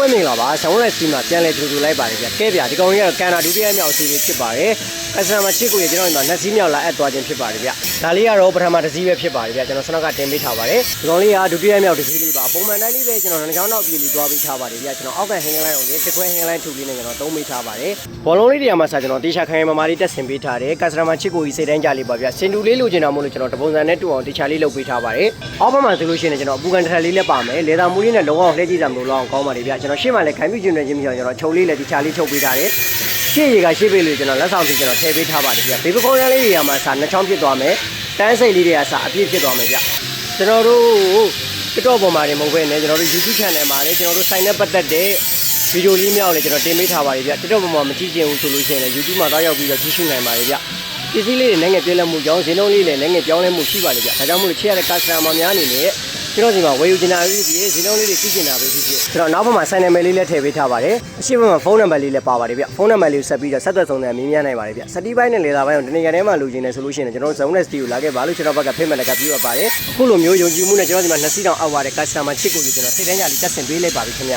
ပဲမြင်လာပါဆောင်းလက်စီမှာပြန်လဲထူထူလိုက်ပါတယ်ဗျကဲဗျဒီကောင်ကြီးကတော့ကန်နာဒုတိယမြောက်အစီအစဉ်ဖြစ်ပါတယ်ကစတမာချစ်ကိုရကျွန်တော်ဒီမှာနှစ်စီးမြောက်လာအပ်သွားခြင်းဖြစ်ပါတယ်ဗျဒါလေးကတော့ပထမတစ်စီးပဲဖြစ်ပါတယ်ဗျကျွန်တော်စနောက်ကတင်ပေးထားပါတယ်ဒီကောင်လေးကဒုတိယမြောက်တစ်စီးလေးပါပုံမှန်တိုင်းလေးပဲကျွန်တော်နှချောင်းနောက်ပြည်လေးတွားပြီးထားပါတယ်ဗျကျွန်တော်အောက်ကဟင်းကလိုင်းအောင်လေးတစ်ခွဲဟင်းကလိုင်းထူလေးနဲ့ကျွန်တော်သုံးပေးထားပါတယ်ဘောလုံးလေးတွေကမှစာကျွန်တော်တေချာခိုင်မမာလေးတက်ဆင်ပေးထားတယ်ကစတမာချစ်ကိုကြီးစိတ်တိုင်းကြလေးပါဗျစင်တူလေးလိုချင်တာမို့လို့ကျွန်တော်တပုံစံနဲ့တူအောင်တေချာလေးလုပ်ပေးထားပါတယ်အောက်ဘက်မှာဆိုလို့ရှိရင်ကျွန်တော်အပူကန်တစ်ထပ်လေးလည်းပါမယ်လေသာမူလေးနဲ့လုံးဝလှည့်ကြည့်ကြမလို့လောက်အောင်ကောင်းပါတယ်ဗျကျွန်တော်ရှေ့မှာလည်းခိုင်ပြည့်ကျင်နေခြင်းမျိုးကျွန်တော်ချုပ်လေးလည်းတေချာလေးချုပ်ပေးထားတယ်ရှေ့ရေကရှေ့ပေးလို့ကျွန်တော်လက်ဆောင်ပြီးကျွန်တော်ထည့်ပေးထားပါတယ်ဗျဘေဘကုန်းရန်လေးတွေကမှစာနှချောင်းဖြစ်သွားမယ်တန်းစိတ်လေးတွေကစာအပြည့်ဖြစ်သွားမယ်ဗျကျွန်တော်တို့TikTok ပေါ်မှာနေမဟုတ်ဘဲနဲ့ကျွန်တော်တို့ YouTube channel မှာလည်းကျွန်တော်တို့ site နဲ့ပတ်သက်တဲ့ဗီဒီယိုလေးမြောက်လည်းကျွန်တော်တင်ပေးထားပါတယ်ဗျ TikTok ပေါ်မှာမကြည့်ချင်ဘူးဆိုလို့ရှိရင်လည်း YouTube မှာတောက်ရောက်ပြီးတော့ကြည့်ရှုနိုင်ပါတယ်ဗျပစ္စည်းလေးတွေနိုင်ငံပြည့်လက်မှုကြောင်းဈေးနှုန်းလေးလည်းနိုင်ငံပြောင်းလဲမှုရှိပါလေဗျဒါကြောင့်မို့လို့ချစ်ရတဲ့ customer များအနေနဲ့ကျွန်တော်ဒီမှာဝယ်ယူချင်တာလေးတွေဈေးနှုန်းလေးတွေသိချင်တာပဲဖြစ်ဖြစ်ကျွန်တော်နောက်ဘက်မှာ sign number လေးလည်းထည့်ပေးထားပါတယ်အရှိဘက်မှာဖုန်းနံပါတ်လေးလည်းပါပါတယ်ဗျဖုန်းနံပါတ်လေးကိုဆက်ပြီးတော့ဆက်သွယ်ဆောင်တယ်မြင်မြန်နိုင်ပါတယ်ဗျစတီးပိုင်းနဲ့လေသာပိုင်းကိုတနေရာထဲမှာလူချင်းနေဆိုလို့ရှိရင်ကျွန်တော်ဇုံနဲ့စတီကိုလာခဲ့ပါလို့ကျွန်တော်ဘက်ကဖိတ်မှတ်လည်းကပြရပါတယ်အခုလိုမျိုးယုံကြည်မှုနဲ့ကျွန်တော်ဒီမှာ2စီးတောင်အောက်ပါတဲ့ customer ချစ်ကိုကျွန်တော်ထိတ်တန်းကြလေးတက်ဆင်ပေးလိုက်ပါပြီခင်ဗျ